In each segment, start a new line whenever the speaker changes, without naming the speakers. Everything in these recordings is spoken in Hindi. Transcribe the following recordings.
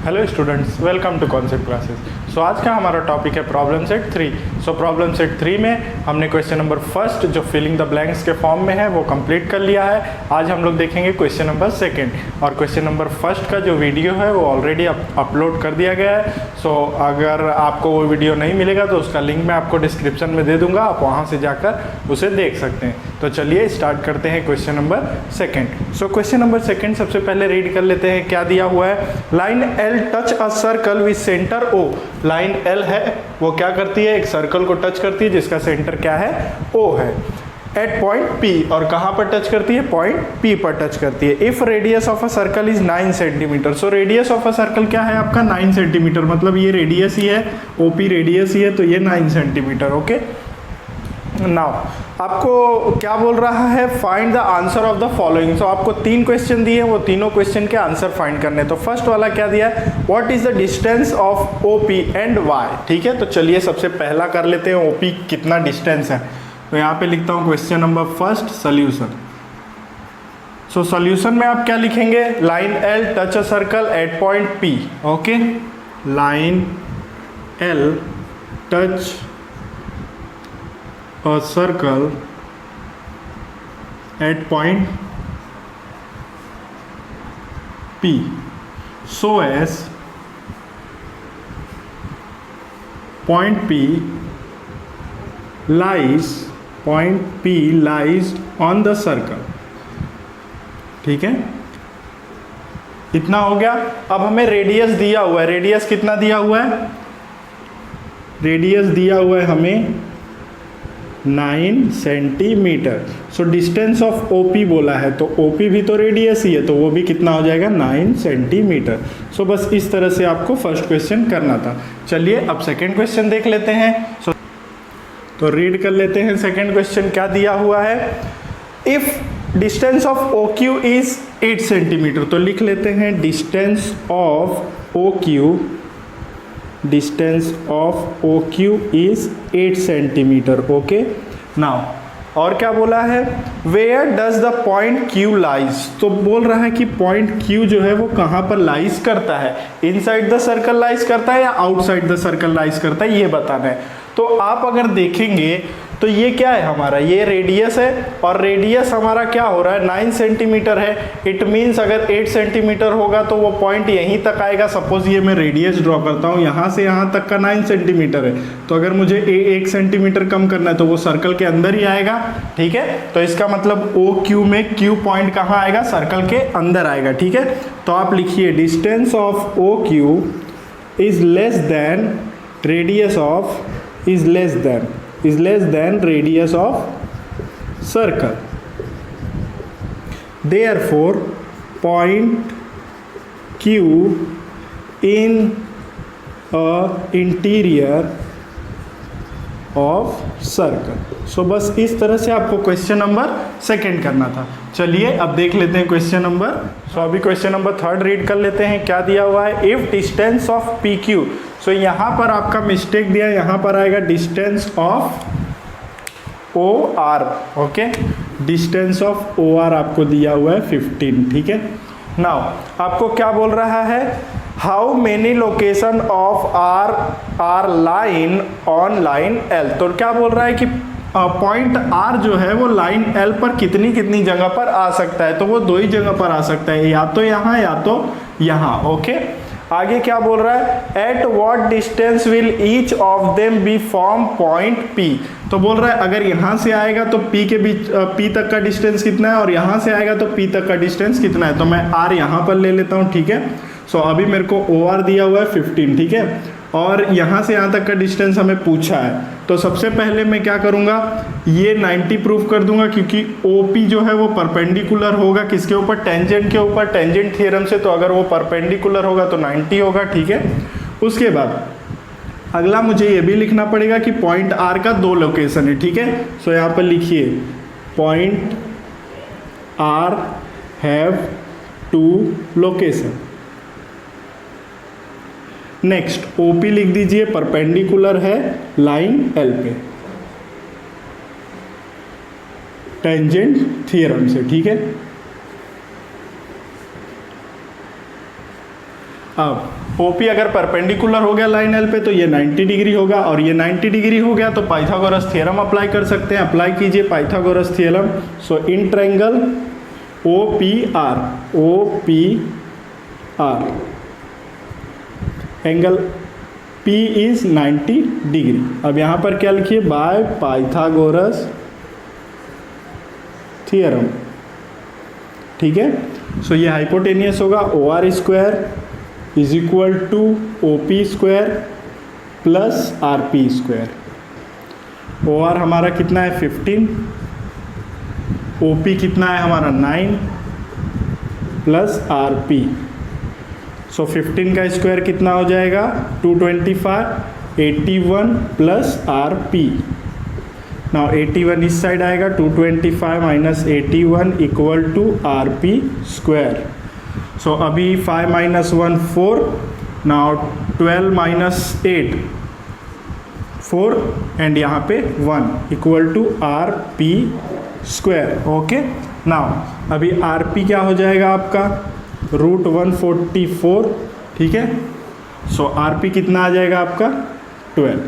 Hello students, welcome to concept classes. So आज का हमारा टॉपिक है problem set 3। So problem set 3 में हमने क्वेश्चन नंबर फर्स्ट जो फिलिंग द ब्लैंक्स के फॉर्म में है वो कंप्लीट कर लिया है। आज हम लोग देखेंगे क्वेश्चन नंबर सेकंड, और क्वेश्चन नंबर फर्स्ट का जो वीडियो है वो ऑलरेडी अपलोड कर दिया गया है। सो अगर आपको वो वीडियो नहीं मिलेगा तो उसका लिंक मैं आपको डिस्क्रिप्शन में दे दूँगा, आप वहाँ से जाकर उसे देख सकते हैं। तो चलिए स्टार्ट करते हैं question number second. So question number second सबसे पहले रीड कर लेते हैं क्या दिया हुआ है। Line L touch a circle with centre O. Line L है वो क्या करती है, एक सर्कल को टच करती है जिसका सेंटर क्या है, ओ है, एट पॉइंट पी। और कहाँ पर टच करती है, पॉइंट पी पर टच करती है। If radius of a circle is 9 centimetre. So radius of a circle क्या है आपका, 9 सेंटीमीटर, मतलब ये रेडियस ही है, ओपी रेडियस ही है, तो ये 9 सेंटीमीटर। ओके, नाउ आपको क्या बोल रहा है, find the answer of the following. So आपको 3 क्वेश्चन दिए हैं, वो तीनों क्वेश्चन के आंसर फाइंड करने। तो फर्स्ट वाला क्या दिया है, what is the distance of OP and Y. ठीक है, तो चलिए सबसे पहला कर लेते हैं, ओपी कितना डिस्टेंस है। तो यहाँ पे लिखता हूँ question number first solution. So solution में आप क्या लिखेंगे, line L touch a circle eight point P. Okay, line L touch a circle at point P so as point P lies on the circle। ठीक है, इतना हो गया। अब हमें रेडियस दिया हुआ है, रेडियस कितना दिया हुआ है, रेडियस दिया हुआ है हमें 9 centimetre. So distance of OP बोला है, तो ओपी भी तो रेडियस ही है, तो वो भी कितना हो जाएगा, 9 सेंटीमीटर। सो बस इस तरह से आपको फर्स्ट क्वेश्चन करना था। चलिए अब सेकंड क्वेश्चन देख लेते हैं। तो रीड कर लेते हैं सेकंड क्वेश्चन क्या दिया हुआ है। If distance of O Q is 8 centimetre, तो लिख लेते हैं distance of O Q, distance of O Q is 8 centimetre. Okay, now और क्या बोला है, where does the point Q lies. तो बोल रहा है कि पॉइंट क्यू जो है वो कहाँ पर लाइज करता है, इनसाइड द सर्कल लाइज करता है या आउटसाइड द सर्कल लाइज करता है, ये बताना है। तो आप अगर देखेंगे तो ये क्या है हमारा, ये रेडियस है, और रेडियस हमारा क्या हो रहा है, 9 सेंटीमीटर है। इट मीन्स अगर 8 सेंटीमीटर होगा तो वो पॉइंट यहीं तक आएगा। सपोज ये मैं रेडियस ड्रॉ करता हूँ, यहाँ से यहाँ तक का 9 सेंटीमीटर है, तो अगर मुझे 1 सेंटीमीटर कम करना है तो वो सर्कल के अंदर ही आएगा। ठीक है, तो इसका मतलब ओ क्यू में क्यू पॉइंट कहाँ आएगा, सर्कल के अंदर आएगा। ठीक है, तो आप लिखिए distance of O Q is less than radius of, is less than radius of circle. Therefore point Q in a interior of circle। सो बस इस तरह से आपको क्वेश्चन नंबर सेकंड करना था। चलिए अब देख लेते हैं क्वेश्चन नंबर। सो अभी क्वेश्चन नंबर थर्ड रीड कर लेते हैं क्या दिया हुआ है। If distance of P Q, so यहाँ पर आपका मिस्टेक दिया, यहाँ पर आएगा distance of O R. Okay, distance of O R आपको दिया हुआ है 15। ठीक है, नाउ आपको क्या बोल रहा है, how many location of are line on line L. तो क्या बोल रहा है कि पॉइंट आर जो है वो लाइन एल पर कितनी कितनी जगह पर आ सकता है। तो वो 2 ही जगह पर आ सकता है, या तो यहाँ या तो यहाँ। ओके, आगे क्या बोल रहा है, at what distance will each of them be from point P. तो बोल रहा है अगर यहाँ से आएगा तो पी के बीच, पी तक का डिस्टेंस कितना है, और यहाँ से आएगा तो पी तक का डिस्टेंस कितना है। तो मैं आर यहाँ पर ले लेता हूँ। ठीक है, सो अभी मेरे को ओ आर दिया हुआ है 15। ठीक है, और यहाँ से यहाँ तक का डिस्टेंस हमें पूछा है, तो सबसे पहले मैं क्या करूँगा, ये 90 प्रूव कर दूंगा, क्योंकि OP जो है वो परपेंडिकुलर होगा किसके ऊपर, टेंजेंट के ऊपर, टेंजेंट थ्योरम से। तो अगर वो परपेंडिकुलर होगा तो 90 होगा। ठीक है, उसके बाद अगला मुझे ये भी लिखना पड़ेगा कि पॉइंट R का 2 लोकेशन है। ठीक है, सो यहाँ पर लिखिए point R have 2 location. Next OP लिख दीजिए, परपेंडिकुलर है लाइन एल पे, टेंजेंट थ्योरम से। ठीक है, अब OP अगर परपेंडिकुलर हो गया लाइन L पे तो ये 90 डिग्री होगा, और ये 90 डिग्री हो गया तो पाइथागोरस थ्योरम अप्लाई कर सकते हैं। अप्लाई कीजिए Pythagoras theorem. So in triangle OPR angle P is 90 degree. अब यहाँ पर क्या लिखिए, बाय पाइथागोरस थ्योरम, ठीक है। सो ये हाइपोटेनियस होगा OR square is equal to OP square plus RP square. OR हमारा कितना है 15, OP कितना है हमारा 9 प्लस RP। सो 15 का स्क्वायर कितना हो जाएगा 225, 81 प्लस RP। नाउ 81 इस साइड आएगा, 225 minus 81 equal to RP square. So अभी 5 माइनस 1 4, नाउ 12 माइनस 8 4 एंड यहाँ पे 1 equal to RP square. Okay, now अभी RP क्या हो जाएगा आपका √144, ठीक है। सो RP कितना आ जाएगा आपका 12।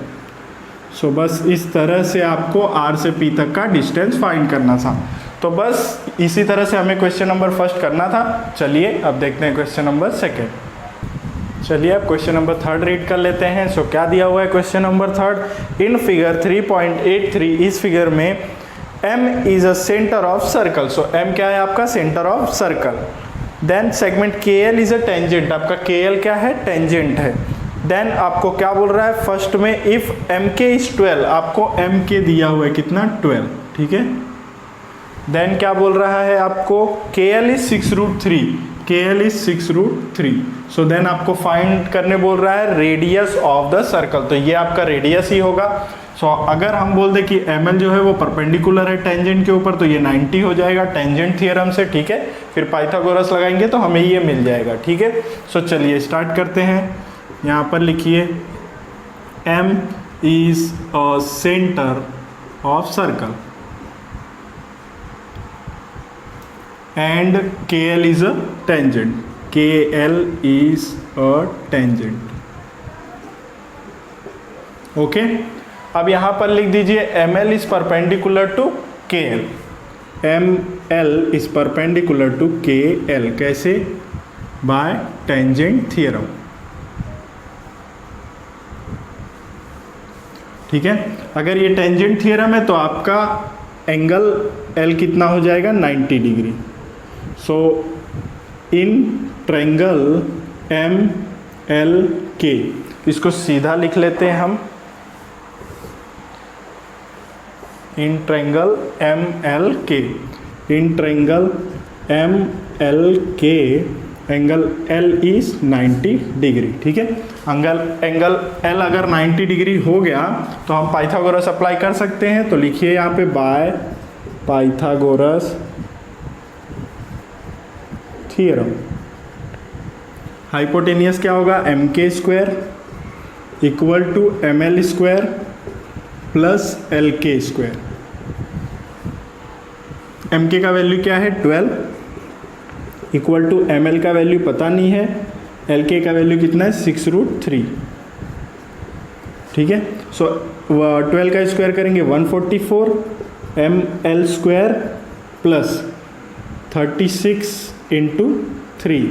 सो बस इस तरह से आपको R से P तक का डिस्टेंस फाइंड करना था। तो बस इसी तरह से हमें क्वेश्चन नंबर फर्स्ट करना था। चलिए अब देखते हैं क्वेश्चन नंबर सेकेंड। चलिए अब क्वेश्चन नंबर थर्ड रीड कर लेते हैं। सो क्या दिया हुआ है question number third, in figure 3.83 इस फिगर में M is a centre of circle. So M क्या है आपका centre of circle. Then segment KL is a tangent, आपका KL क्या है टेंजेंट है। देन आपको क्या बोल रहा है फर्स्ट में, इफ MK इज 12, आपको MK दिया हुआ है कितना 12, ठीक है। देन क्या बोल रहा है आपको KL is 6√3, KL is 6√3। So then आपको फाइंड करने बोल रहा है रेडियस ऑफ द सर्कल, तो ये आपका रेडियस ही होगा। सो अगर हम बोल दें कि ML जो है वो परपेंडिकुलर है टेंजेंट के ऊपर, तो ये 90 हो जाएगा टेंजेंट थ्योरम से, ठीक है। फिर पाइथागोरस लगाएंगे तो हमें ये मिल जाएगा, ठीक है। सो चलिए स्टार्ट करते हैं। यहाँ पर लिखिए M is a centre of circle and KL is a tangent, KL is a tangent, okay. अब यहाँ पर लिख दीजिए ML is perpendicular to KL, ML is perpendicular to KL, कैसे, by tangent theorem, ठीक है। अगर ये टेंजेंट थ्योरम है तो आपका एंगल L कितना हो जाएगा 90 degree. So in triangle MLK, इसको सीधा लिख लेते हैं हम, in triangle MLK, in triangle MLK angle L is 90 degree, ठीक है। एंगल L अगर 90 डिग्री हो गया तो हम पाइथागोरस अप्लाई कर सकते हैं। तो लिखिए यहाँ पे बाय पाइथागोरस थ्योरम, हाइपोटेनियस क्या होगा MK square equal to ML square plus LK square. MK का वैल्यू क्या है 12 इक्वल टू ML का वैल्यू पता नहीं है, LK का वैल्यू कितना है 6√3, ठीक है। सो 12 का स्क्वायर करेंगे 144, ML square plus 36 into 3,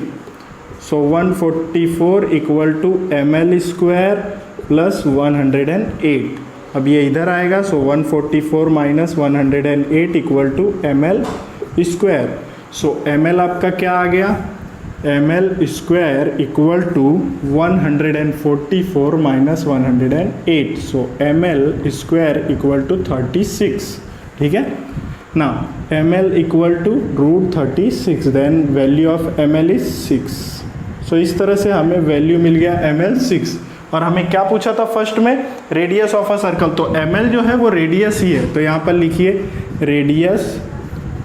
so 144 equal to ML square plus 108। अब ये इधर आएगा, so 144 minus 108 equal to ML square. So ML आपका क्या आ गया, ML square equal to 144 minus 108, so ML square equal to 36, ठीक है ना। ML equal to √36, then value of ML is 6। So इस तरह से हमें वैल्यू मिल गया ML 6। और हमें क्या पूछा था फर्स्ट में, रेडियस ऑफ अ सर्कल, तो ML जो है वो रेडियस ही है। तो यहाँ पर लिखिए radius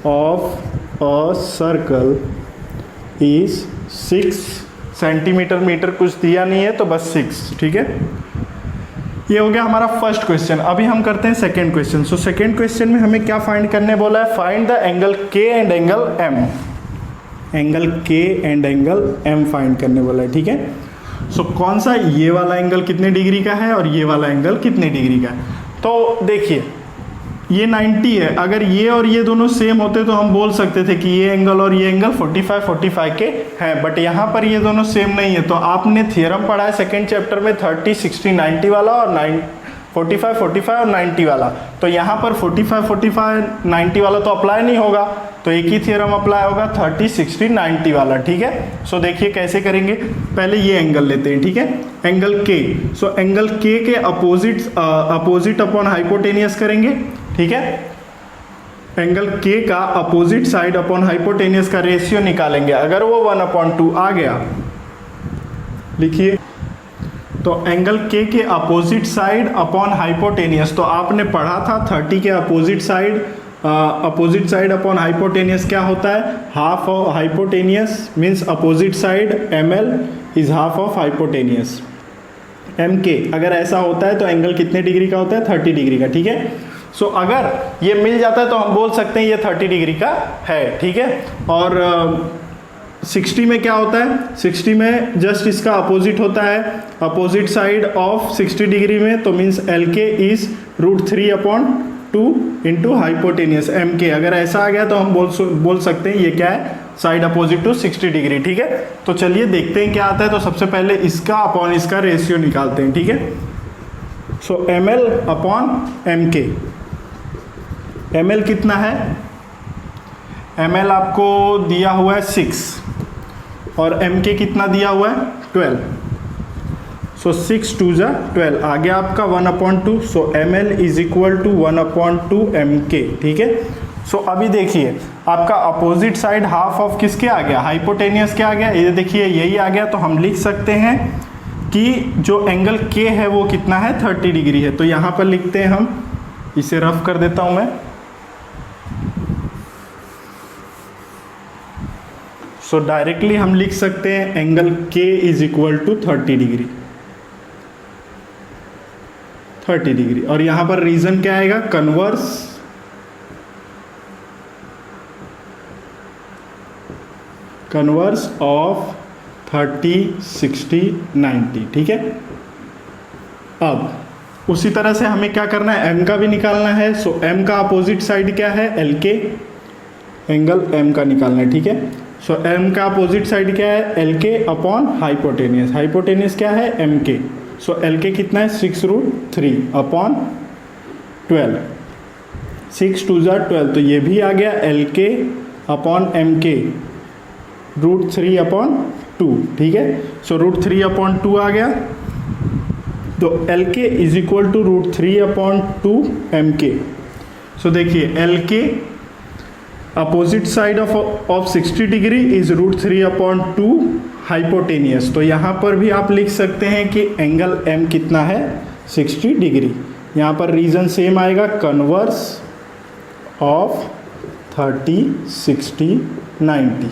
of a circle is 6 centimetre, metre कुछ दिया नहीं है तो बस 6, ठीक है। ये हो गया हमारा फर्स्ट क्वेश्चन। अभी हम करते हैं second question. So second question में हमें क्या फाइंड करने बोला है, find the angle K and angle M। Angle के एंड एंगल एम फाइंड करने वाला है, ठीक है। सो कौन सा, ये वाला एंगल कितने डिग्री का है और ये वाला एंगल कितने डिग्री का है। तो देखिए ये 90 है, अगर ये और ये दोनों सेम होते तो हम बोल सकते थे कि ये एंगल और ये एंगल 45 के हैं, बट यहाँ पर ये दोनों सेम नहीं है। तो आपने थियरम पढ़ा है सेकेंड चैप्टर में 30, 60, 90 वाला और 45 और 90 वाला। तो यहाँ पर 45, 90 वाला तो अप्लाई नहीं होगा, तो एक ही थियरम अप्लाई होगा 30, 60, 90 वाला, ठीक है। सो देखिए कैसे करेंगे, पहले ये एंगल लेते हैं, ठीक है, एंगल के। सो एंगल के अपोजिट अपॉन हाइपोटेनियस करेंगे, ठीक है। एंगल के का अपोजिट साइड अपॉन हाइपोटेनियस का रेशियो निकालेंगे, अगर वो 1/2 आ गया, लिखिए। तो एंगल के अपोजिट साइड अपॉन हाइपोटेनियस, तो आपने पढ़ा था 30 के अपोजिट साइड अपॉन हाइपोटेनियस क्या होता है, half of hypotenuse means opposite side, ml is half of hypotenuse, mk। अगर ऐसा होता है तो एंगल कितने डिग्री का होता है, 30 डिग्री का, ठीक है। सो अगर ये मिल जाता है तो हम बोल सकते हैं ये 30 डिग्री का है, ठीक है। और 60 में क्या होता है, 60 में जस्ट इसका अपोजिट होता है, अपोजिट साइड ऑफ 60 डिग्री में, तो means LK is √3/2 into hypotenuse MK। अगर ऐसा आ गया तो हम बोल सकते हैं ये क्या है, साइड अपोजिट टू 60 डिग्री, ठीक है। तो चलिए देखते हैं क्या आता है। तो सबसे पहले इसका अपॉन इसका रेशियो निकालते हैं, ठीक है। सो ml अपॉन MK, ml कितना है, ml आपको दिया हुआ है 6 और mk कितना दिया हुआ है 12। सो 6 2 जा 12 आ गया आपका 1/2। So ml is equal to 1/2 mk, ठीक है। सो अभी देखिए आपका अपोजिट साइड हाफ ऑफ किसके आ गया, हाइपोटेनियस क्या आ गया, ये देखिए यही आ गया। तो हम लिख सकते हैं कि जो एंगल k है वो कितना है, 30 डिग्री है। तो यहाँ पर लिखते हैं हम, इसे रफ कर देता हूँ मैं। सो डायरेक्टली हम लिख सकते हैं angle k is equal to 30 degree, 30 degree. और यहां पर रीजन क्या आएगा, कन्वर्स ऑफ 30, 60, 90, ठीक है। अब उसी तरह से हमें क्या करना है, m का भी निकालना है। सो m का अपोजिट साइड क्या है, LK, एंगल m का निकालना है, ठीक है। सो m का अपोजिट साइड क्या है, LK अपॉन हाइपोटेनियस, हाइपोटेनियस क्या है, MK। सो LK कितना है, 6√3/12, 6 2 जा 12। तो ये भी आ गया LK अपॉन MK √3/2, ठीक है। सो √3/2 आ गया। तो LK is equal to √3/2 MK। So देखिए LK opposite side of 60 degree is √3/2 hypotenuse. तो यहाँ पर भी आप लिख सकते हैं कि एंगल M कितना है, 60 डिग्री। यहाँ पर रीजन सेम आएगा, कन्वर्स ऑफ 30, 60, 90,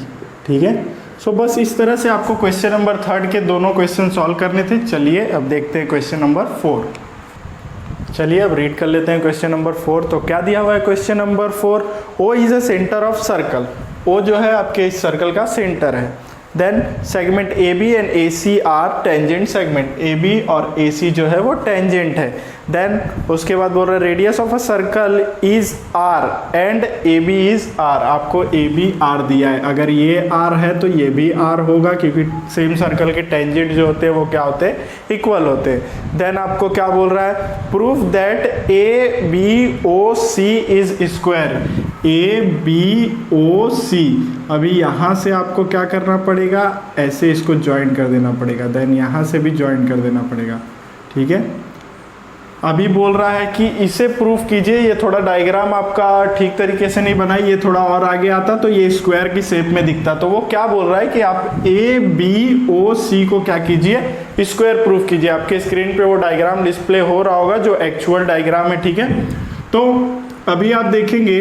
ठीक है। सो बस इस तरह से आपको क्वेश्चन नंबर 3 के दोनों क्वेश्चन सॉल्व करने थे। चलिए अब देखते हैं क्वेश्चन नंबर 4। चलिए अब रीड कर लेते हैं क्वेश्चन नंबर 4। तो क्या दिया हुआ है question number 4, O is a centre of circle. O जो है आपके इस सर्कल का सेंटर है। Then segment AB and AC are tangent segment, AB और AC जो है वो टेंजेंट है। देन उसके बाद बोल रहे हैं radius of a circle is R and AB is R। आपको AB R दिया है, अगर ये R है तो ये भी R होगा, क्योंकि सेम सर्कल के टेंजेंट जो होते हैं वो क्या होते हैं, इक्वल होते हैं। देन आपको क्या बोल रहा है, proof that ABOC is square, ABOC। अभी यहाँ से आपको क्या करना पड़ेगा, ऐसे इसको ज्वाइन कर देना पड़ेगा, देन यहाँ से भी ज्वाइन कर देना पड़ेगा, ठीक है। अभी बोल रहा है कि इसे प्रूफ कीजिए। ये थोड़ा डायग्राम आपका ठीक तरीके से नहीं बनाई, ये थोड़ा और आगे आता तो ये स्क्वायर की शेप में दिखता। तो वो क्या बोल रहा है कि आप ABOC को क्या कीजिए, स्क्वायर प्रूफ कीजिए। आपके स्क्रीन पे वो डायग्राम डिस्प्ले हो रहा होगा जो एक्चुअल डायग्राम है, ठीक है। तो अभी आप देखेंगे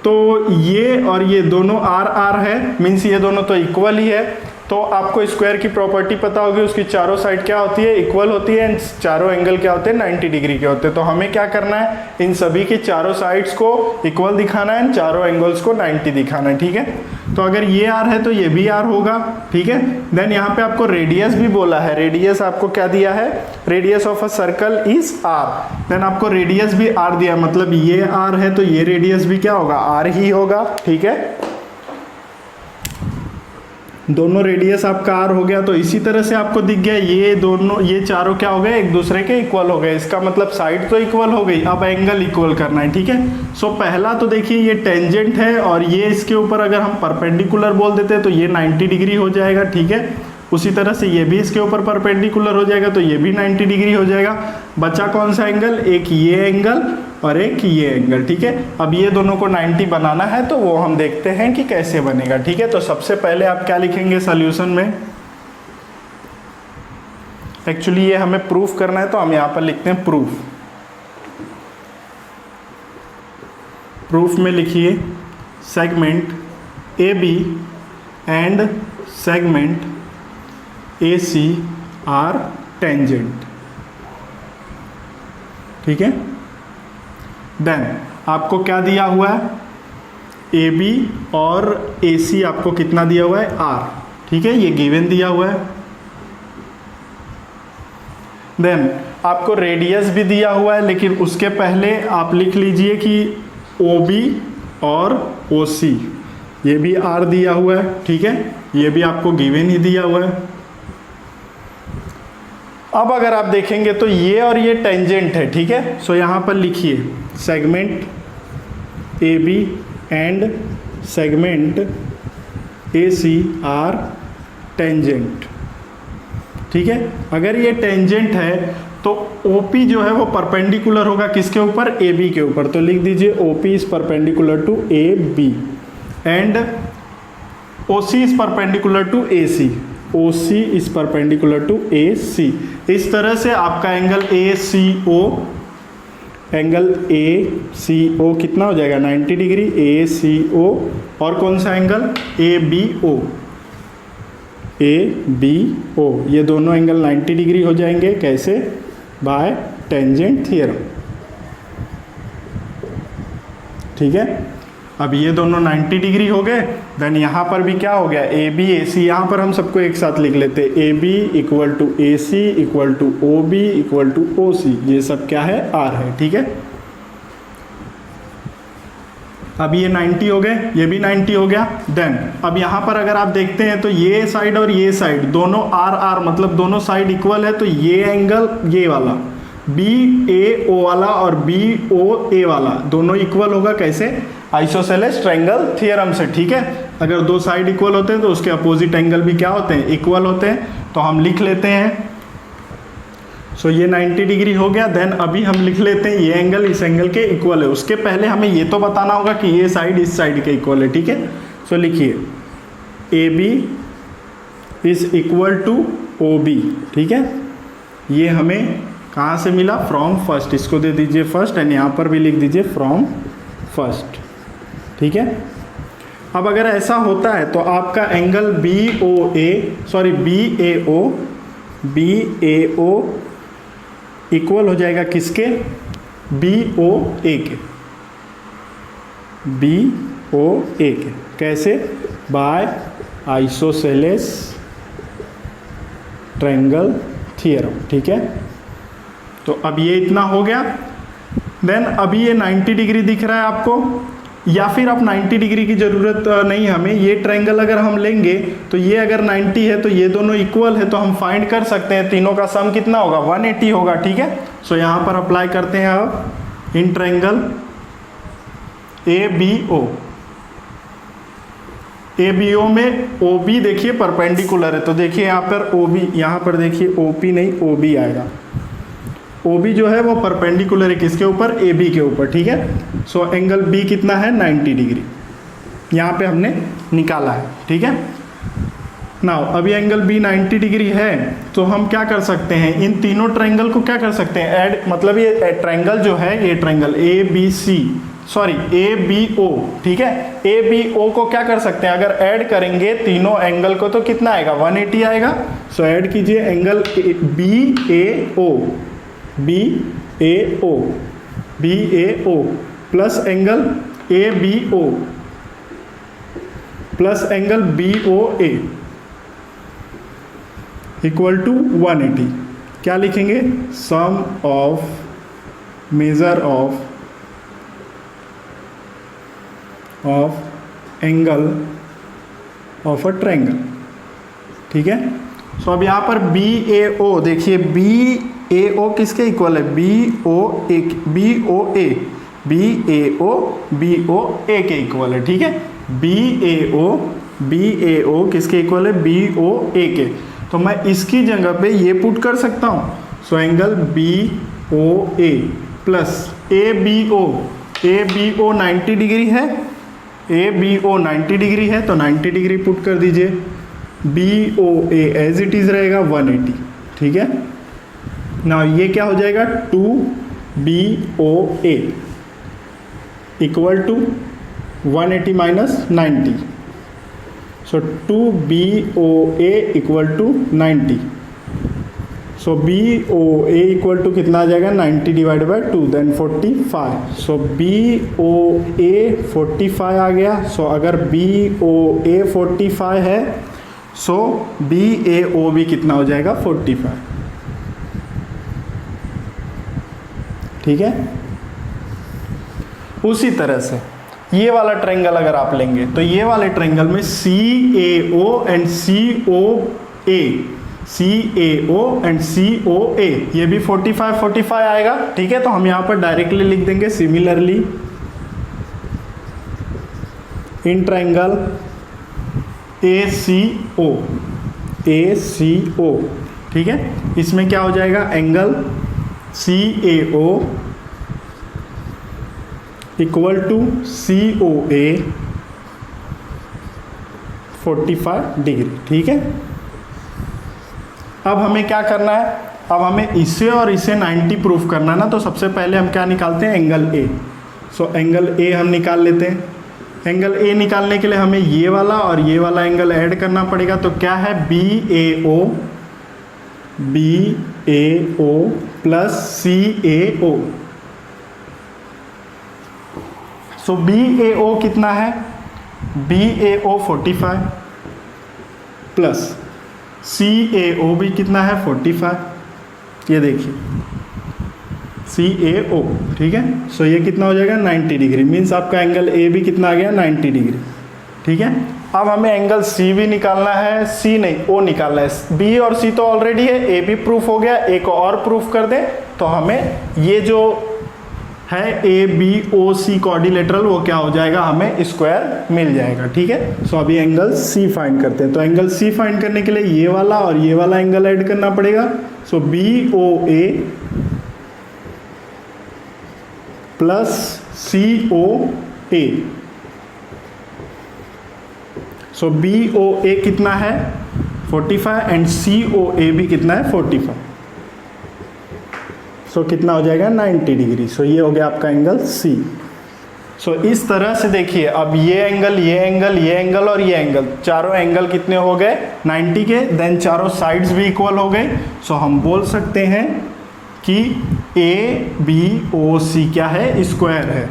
तो ये और ये दोनों R R है, मीन्स ये दोनों तो इक्वल ही है। तो आपको स्क्वायर की प्रॉपर्टी पता होगी, उसकी चारों साइड क्या होती है, इक्वल होती है, एंड चारों एंगल क्या होते हैं, 90 डिग्री के होते हैं। तो हमें क्या करना है, इन सभी की चारों साइड्स को इक्वल दिखाना है, चारों एंगल्स को 90 दिखाना है, ठीक है। तो अगर ये आर है तो ये भी आर होगा, ठीक है। देन यहाँ पे आपको रेडियस भी बोला है, रेडियस आपको क्या दिया है, radius of a circle is r. Then आपको रेडियस भी आर दिया, मतलब ये आर है तो ये रेडियस भी क्या होगा, आर ही होगा, ठीक है। दोनों रेडियस आपका आर हो गया। तो इसी तरह से आपको दिख गया ये दोनों, ये चारों क्या हो गए, एक दूसरे के इक्वल हो गए। इसका मतलब साइड तो इक्वल हो गई, अब एंगल इक्वल करना है, ठीक है। सो पहला तो देखिए ये टेंजेंट है और ये इसके ऊपर अगर हम परपेंडिकुलर बोल देते हैं तो ये 90 डिग्री हो जाएगा, ठीक है। उसी तरह से ये भी इसके ऊपर परपेंडिकुलर हो जाएगा तो ये भी 90 डिग्री हो जाएगा। बचा कौन सा एंगल, एक ये एंगल और एक ये एंगल, ठीक है। अब ये दोनों को 90 बनाना है तो वो हम देखते हैं कि कैसे बनेगा, ठीक है। तो सबसे पहले आप क्या लिखेंगे सॉल्यूशन में, एक्चुअली ये हमें प्रूफ करना है तो हम यहाँ पर लिखते हैं प्रूफ। प्रूफ में लिखिए segment A B and segment AC are tangent, ठीक है। देन आपको क्या दिया हुआ है, AB और AC आपको कितना दिया हुआ है, R, ठीक है, ये गिवन दिया हुआ है। देन आपको रेडियस भी दिया हुआ है, लेकिन उसके पहले आप लिख लीजिए कि OB और OC ये भी R दिया हुआ है, ठीक है, ये भी आपको गिवन ही दिया हुआ है। अब अगर आप देखेंगे तो ये और ये टेंजेंट है, ठीक है। सो यहाँ पर लिखिए segment AB and segment AC are tangent, ठीक है। अगर ये टेंजेंट है तो OP जो है वो परपेंडिकुलर होगा किसके ऊपर, AB के ऊपर। तो लिख दीजिए OP is perpendicular to AB and OC is perpendicular to AC, OC is perpendicular to AC। इस तरह से आपका एंगल ACO कितना हो जाएगा, 90 डिग्री, ACO। और कौन सा एंगल, ABO, ये दोनों एंगल 90 डिग्री हो जाएंगे, कैसे, बाय टेंजेंट थ्योरम, ठीक है। अब ये दोनों 90 डिग्री हो गए। देन यहाँ पर भी क्या हो गया, AB AC, यहाँ पर हम सबको एक साथ लिख लेते हैं, AB equal to AC equal to OB equal to OC, ये सब क्या है, R है, ठीक है। अब ये 90 हो गए, ये भी 90 हो गया। देन अब यहाँ पर अगर आप देखते हैं तो ये साइड और ये साइड दोनों R मतलब दोनों साइड इक्वल है, तो ये एंगल ये वाला BAO वाला और BOA वाला दोनों इक्वल होगा, कैसे, आइसोसेलेस ट्रायंगल थ्योरम से, ठीक है। अगर दो साइड इक्वल होते हैं तो उसके अपोजिट एंगल भी क्या होते हैं, इक्वल होते हैं। तो हम लिख लेते हैं, सो ये 90 डिग्री हो गया। देन अभी हम लिख लेते हैं ये एंगल इस एंगल के इक्वल है। उसके पहले हमें ये तो बताना होगा कि ये साइड इस साइड के इक्वल है, ठीक है। सो लिखिए AB is equal to OB, ठीक है। ये हमें कहाँ से मिला, फ्रॉम फर्स्ट, इसको दे दीजिए फर्स्ट एंड यहाँ पर भी लिख दीजिए फ्रॉम फर्स्ट, ठीक है। अब अगर ऐसा होता है तो आपका एंगल BAO इक्वल हो जाएगा किसके, BOA के, BOA के, कैसे, बाय आइसोसेलेस ट्रायंगल थ्योरम, ठीक है। तो अब ये इतना हो गया। देन अभी ये 90 डिग्री दिख रहा है आपको, या फिर आप 90 डिग्री की ज़रूरत नहीं हमें, ये ट्रायंगल अगर हम लेंगे तो ये अगर 90 है तो ये दोनों इक्वल है, तो हम फाइंड कर सकते हैं तीनों का सम कितना होगा, 180 होगा, ठीक है। सो यहाँ पर अप्लाई करते हैं अब इन ट्रायंगल ABO में OB देखिए परपेंडिकुलर है, तो देखिए यहाँ पर OB, यहाँ पर देखिए OP नहीं OB आएगा। OB जो है वो परपेंडिकुलर है किसके ऊपर, AB के ऊपर, ठीक है। सो एंगल B कितना है, 90 डिग्री, यहाँ पे हमने निकाला है, ठीक है। नाउ अभी एंगल B 90 डिग्री है तो हम क्या कर सकते हैं, इन तीनों ट्रायंगल को क्या कर सकते हैं, ऐड, मतलब ये ट्रायंगल जो है, ये triangle ABC, sorry A B O, ठीक है। ए बी ओ को क्या कर सकते हैं, अगर ऐड करेंगे तीनों एंगल को तो कितना आएगा, 180 आएगा। सो ऐड कीजिए angle B A O, B A O, B A O plus angle A B O plus angle B O A equal to 180। क्या लिखेंगे, sum of measure of angle of a triangle, ठीक है। सो अब यहाँ पर बी ए ओ, देखिए बी ए ओ किसके इक्वल है, B O A, B O A, B A O, B O ए के इक्वल है, ठीक है। B A O, B A ओ किसके इक्वल है, बी ओ ए के। तो मैं इसकी जगह पे ये पुट कर सकता हूँ। So angle B O A plus A B O, A B O 90 degree है, ए बी ओ 90 डिग्री है तो 90 डिग्री पुट कर दीजिए। B O A as it is रहेगा 180, ठीक है ना। ये क्या हो जाएगा, 2 B O A equal to 180 minus 90। So 2 B O A equal to 90। So B O A equal to कितना आ जाएगा, 90 divide by 2 then 45। So B O A 45 आ गया। सो अगर बी ओ ए 45 है सो बी ए ओ भी कितना हो जाएगा, 45, ठीक है। उसी तरह से ये वाला ट्रायंगल अगर आप लेंगे तो ये वाले ट्रायंगल में सी A O and C O A, C A O and C O ए, ये भी 45 45 आएगा, ठीक है। तो हम यहाँ पर डायरेक्टली लिख देंगे similarly in triangle A C O, ए सी ओ, ठीक है। इसमें क्या हो जाएगा, angle C A O equal to C O A 45 degree, ठीक है। अब हमें क्या करना है, अब हमें इसे और इसे 90 प्रूफ करना है ना। तो सबसे पहले हम क्या निकालते हैं, angle A. So angle A हम निकाल लेते हैं। एंगल ए निकालने के लिए हमें ये वाला और ये वाला एंगल ऐड करना पड़ेगा। तो क्या है, B A O, B A O plus C A O. So B A ओ कितना है, B A O 45 plus C A ओ भी कितना है, 45। ये देखिए सी ए ओ, ठीक है। सो ये कितना हो जाएगा, 90 डिग्री। मीन्स आपका एंगल ए भी कितना आ गया, 90 डिग्री, ठीक है। अब हमें एंगल सी भी निकालना है, सी नहीं ओ निकालना है। बी और सी तो ऑलरेडी है, ए भी प्रूफ हो गया, ए को और प्रूफ कर दें तो हमें ये जो है A B O C quadrilateral वो क्या हो जाएगा, हमें स्क्वायर मिल जाएगा, ठीक है। सो अभी एंगल सी फाइंड करते हैं। तो एंगल सी फाइंड करने के लिए ये वाला और ये वाला एंगल ऐड करना पड़ेगा। सो B O A plus C O A. So B O ए कितना है, 45 एंड सी ओ ए भी कितना है, 45। सो कितना हो जाएगा, 90 डिग्री। सो ये हो गया आपका एंगल सी। सो इस तरह से देखिए, अब ये एंगल, ये एंगल, ये एंगल और ये एंगल, चारों एंगल कितने हो गए, 90 के। देन चारों साइड्स भी इक्वल हो गए। सो हम बोल सकते हैं कि ए बी ओ सी क्या है, स्क्वायर है।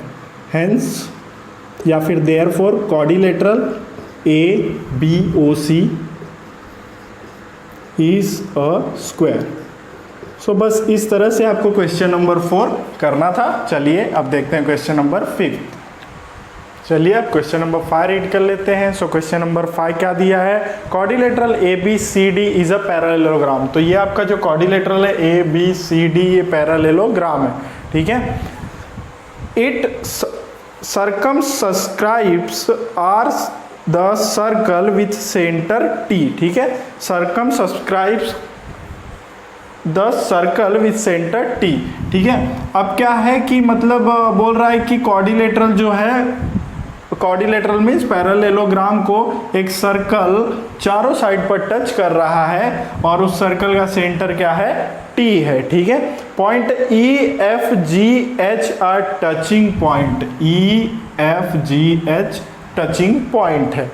हेंस या फिर therefore quadrilateral A B O C is a square. So बस इस तरह से आपको क्वेश्चन नंबर 4 करना था। चलिए अब देखते हैं क्वेश्चन नंबर 5। चलिए अब क्वेश्चन नंबर 5 रीड कर लेते हैं। सो क्वेश्चन नंबर 5 क्या दिया है, quadrilateral A B C D is a parallelogram. तो ये आपका जो कॉर्डिलेटरल है ए बी सी डी, ये पैरेललोग्राम है, ठीक है। It circumscribes are the circle with centre T, ठीक है। Circumscribes the circle with centre T, ठीक है। अब क्या है कि मतलब बोल रहा है कि कॉर्डिलेटरल जो है, क्वाड्रिलेटरल मीन्स पैरेललोग्राम को एक सर्कल चारों साइड पर टच कर रहा है और उस सर्कल का सेंटर क्या है, टी है, ठीक है। Point E F G H R touching point, E F G H touching point है।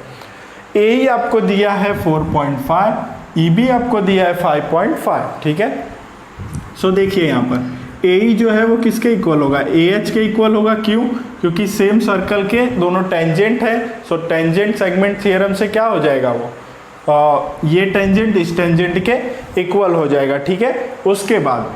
ए ही आपको दिया है 4.5, ई भी आपको दिया है 5.5, ठीक है। सो देखिए यहाँ पर ए ई जो है वो किसके इक्वल होगा, ए एच के इक्वल होगा। क्यों? क्योंकि सेम सर्कल के दोनों टेंजेंट है। सो टेंजेंट सेगमेंट थ्योरम से क्या हो जाएगा वो, ये टेंजेंट इस टेंजेंट के इक्वल हो जाएगा, ठीक है। उसके बाद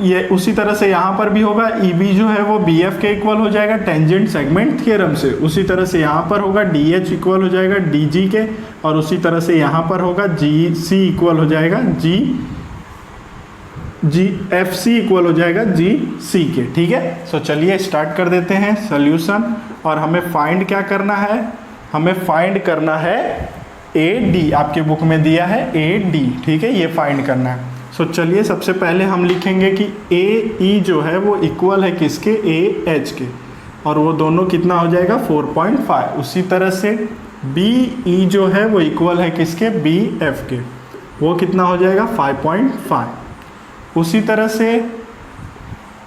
ये उसी तरह से यहाँ पर भी होगा, ई बी जो है वो बी एफ के इक्वल हो जाएगा टेंजेंट सेगमेंट थ्योरम से। उसी तरह से यहाँ पर होगा डी एच इक्वल हो जाएगा डी जी के, और उसी तरह से यहाँ पर होगा जी सी इक्वल हो जाएगा जी एफ सी इक्वल हो जाएगा जी सी के, ठीक है। सो चलिए स्टार्ट कर देते हैं सॉल्यूशन। और हमें फाइंड क्या करना है, हमें फाइंड करना है ए डी, आपके बुक में दिया है ए डी, ठीक है, ये फाइंड करना है। सो चलिए सबसे पहले हम लिखेंगे कि ए ई जो है वो इक्वल है किसके, ए एच के, और वो दोनों कितना हो जाएगा 4.5। उसी तरह से बी ई जो है वो इक्वल है किसके, बी एफ के, वो कितना हो जाएगा 5.5। उसी तरह से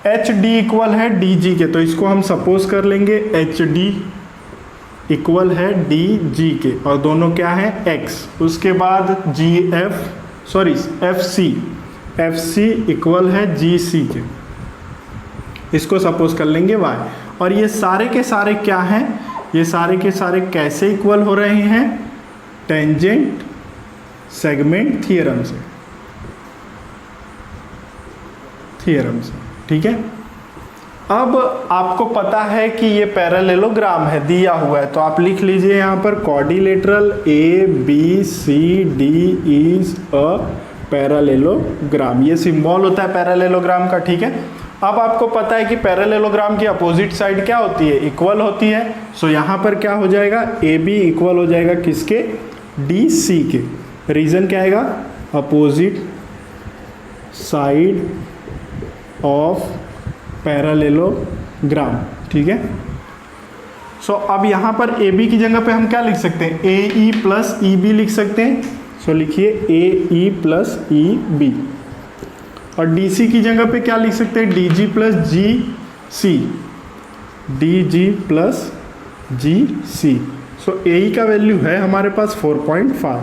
एच डी इक्वल है डी जी के, तो इसको हम सपोज कर लेंगे एच डी इक्वल है डी जी के, और दोनों क्या है एक्स। उसके बाद जी एफ एफ सी इक्वल है जी सी के, इसको सपोज कर लेंगे वाई। और ये सारे के सारे क्या हैं, ये सारे के सारे कैसे इक्वल हो रहे हैं, टेंजेंट सेगमेंट थ्योरम से, ठीक है। अब आपको पता है कि ये पैरेललोग्राम है, दिया हुआ है, तो आप लिख लीजिए यहाँ पर quadrilateral A B C D is a parallelogram. ये सिंबल होता है पैरेललोग्राम का, ठीक है। अब आपको पता है कि पैरेललोग्राम की अपोजिट साइड क्या होती है, इक्वल होती है। सो यहाँ पर क्या हो जाएगा, ए बी इक्वल हो जाएगा किसके, डी सी के। रीजन क्या आएगा, अपोजिट साइड ऑफ पैरेललोग्राम, ठीक है। सो अब यहाँ पर ए बी की जगह पे हम क्या लिख सकते हैं, ए ई प्लस ई बी लिख सकते हैं। सो लिखिए ए ई प्लस ई बी। और डी सी की जगह पे क्या लिख सकते हैं, डी जी प्लस जी सी, डी जी प्लस जी सी। सो ए ई का वैल्यू है हमारे पास 4.5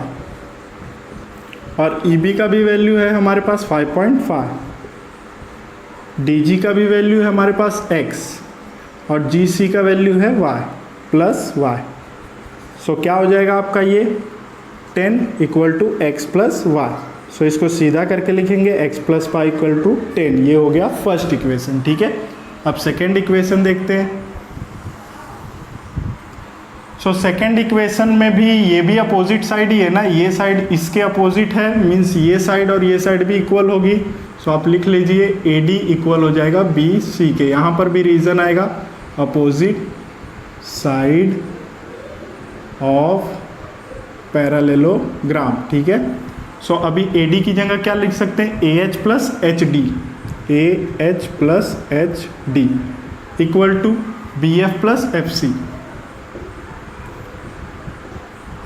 और ई बी का भी वैल्यू है हमारे पास 5.5, डी जी का भी वैल्यू है हमारे पास x और जी सी का वैल्यू है y प्लस वाई। सो क्या हो जाएगा आपका ये 10 equal to X plus Y. So इसको सीधा करके लिखेंगे x plus Y equal to 10। ये हो गया फर्स्ट इक्वेशन, ठीक है। अब सेकेंड इक्वेशन देखते हैं। सो सेकेंड इक्वेशन में भी ये भी अपोजिट साइड ही है ना, ये साइड इसके अपोजिट है, मीन्स ये साइड और ये साइड भी इक्वल होगी। सो आप लिख लीजिए ए डी इक्वल हो जाएगा बी सी के। यहाँ पर भी रीजन आएगा अपोजिट साइड ऑफ पैरेललोग्राम, ठीक है। सो अभी ए डी की जगह क्या लिख सकते हैं, A H plus H D, A H plus H D equal to B F plus F C.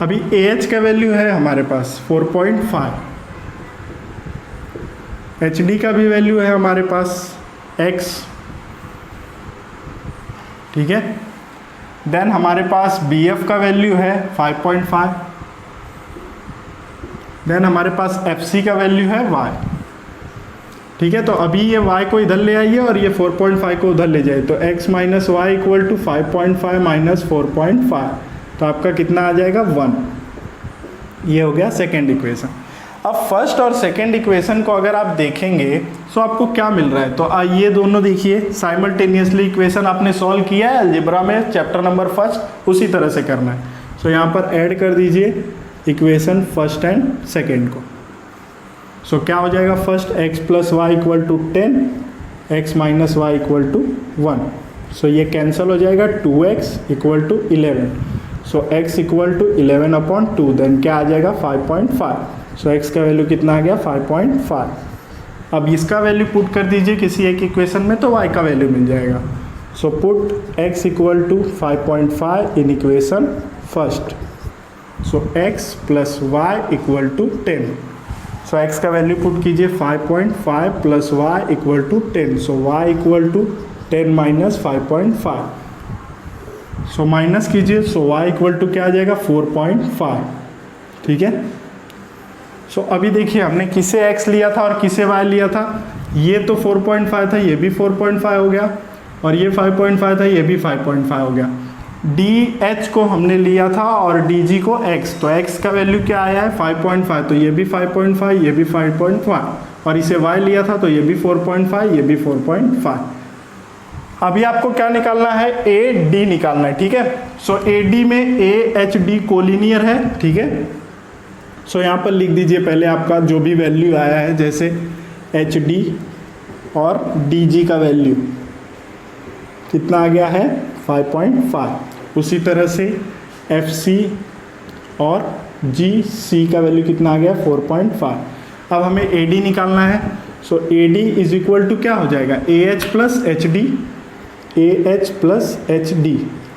अभी ए एच का वैल्यू है हमारे पास 4.5, एच डी का भी वैल्यू है हमारे पास x, ठीक है। देन हमारे पास बी एफ का वैल्यू है 5.5, देन हमारे पास एफ सी का वैल्यू है y, ठीक है। तो अभी ये y को इधर ले आइए और ये 4.5 को उधर ले जाए, तो x minus y equal to 5.5 minus 4.5, तो आपका कितना आ जाएगा 1। ये हो गया सेकेंड इक्वेशन। अब फर्स्ट और सेकेंड इक्वेशन को अगर आप देखेंगे तो आपको क्या मिल रहा है, तो ये दोनों देखिए साइमल्टेनियसली इक्वेशन आपने सॉल्व किया है अलजेब्रा में चैप्टर नंबर फर्स्ट, उसी तरह से करना है। सो यहाँ पर ऐड कर दीजिए इक्वेशन फर्स्ट एंड सेकेंड को। सो क्या हो जाएगा, first x plus Y equal to 10, x minus y equal to 1। So ये कैंसिल हो जाएगा, 2x equal to 11। So x equal to 11 upon 2, then क्या आ जाएगा 5.5। सो x का वैल्यू कितना आ गया 5.5। अब इसका वैल्यू पुट कर दीजिए किसी एक इक्वेशन में, तो y का वैल्यू मिल जाएगा। So put x equal to 5.5 in equation first. So x plus Y equal to 10। So x का वैल्यू पुट कीजिए 5.5 plus Y equal to 10। So y equal to 10 minus 5.5। So minus कीजिए, सो y इक्वल टू क्या आ जाएगा 4.5। ठीक है। सो अभी देखिए हमने किसे x लिया था और किसे y लिया था। ये तो 4.5 था, ये भी 4.5 हो गया, और ये 5.5 था, ये भी 5.5 हो गया। DH को हमने लिया था और DG को x, तो x का वैल्यू क्या आया है 5.5, तो ये भी 5.5, ये भी 5.5, और इसे y लिया था तो ये भी 4.5, ये भी 4.5। अभी आपको क्या निकालना है, AD निकालना है। ठीक है। सो AD में AHD कोलिनियर है। ठीक है। सो यहाँ पर लिख दीजिए पहले आपका जो भी वैल्यू आया है, जैसे HD और DG का वैल्यू कितना आ गया है 5.5। उसी तरह से FC और GC का वैल्यू कितना आ गया 4.5। अब हमें AD निकालना है। सो AD इज इक्वल टू क्या हो जाएगा AH plus HD, AH plus HD,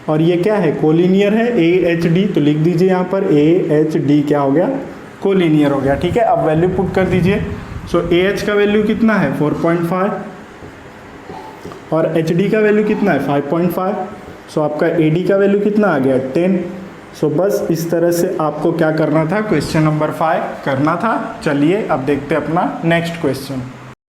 और ये क्या है कोलिनियर है AHD, तो लिख दीजिए यहाँ पर AHD क्या हो गया कोलिनियर हो गया। ठीक है। अब वैल्यू पुट कर दीजिए। सो AH का वैल्यू कितना है 4.5 और HD का वैल्यू कितना है 5.5। सो आपका AD का वैल्यू कितना आ गया 10। सो बस इस तरह से आपको क्या करना था, क्वेश्चन नंबर 5 करना था। चलिए अब देखते हैं अपना नेक्स्ट क्वेश्चन।